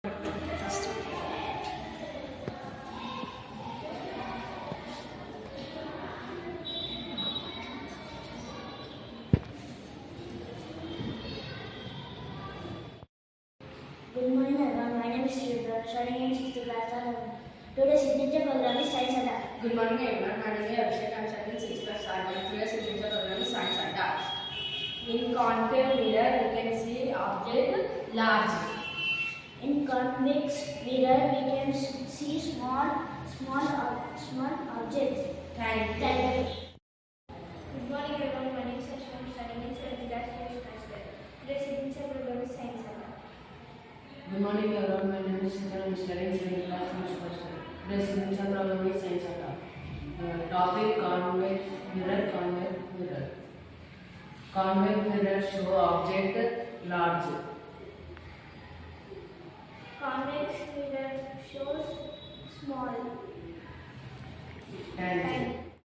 Good morning everyone, my name is Sridhar, studying in 6th class at home. Today's signature program is Science Adda. Good morning everyone, my name is Abhishek. I am studying 6th class at home. Today's signature program is Science Adda. In concave mirror, we can see object large. In convex mirror, we can see small objects. Thank you. Good morning everyone, my name is Ashwin, studying in 7th class at home. Today's signature program is Science Adda. Good morning everyone, my name is Sridhar. I am studying 7th class at home. Today's signature program is Science Adda. Topic convex mirror. Convex mirror show object large. Convex mirror shows small. Thank you.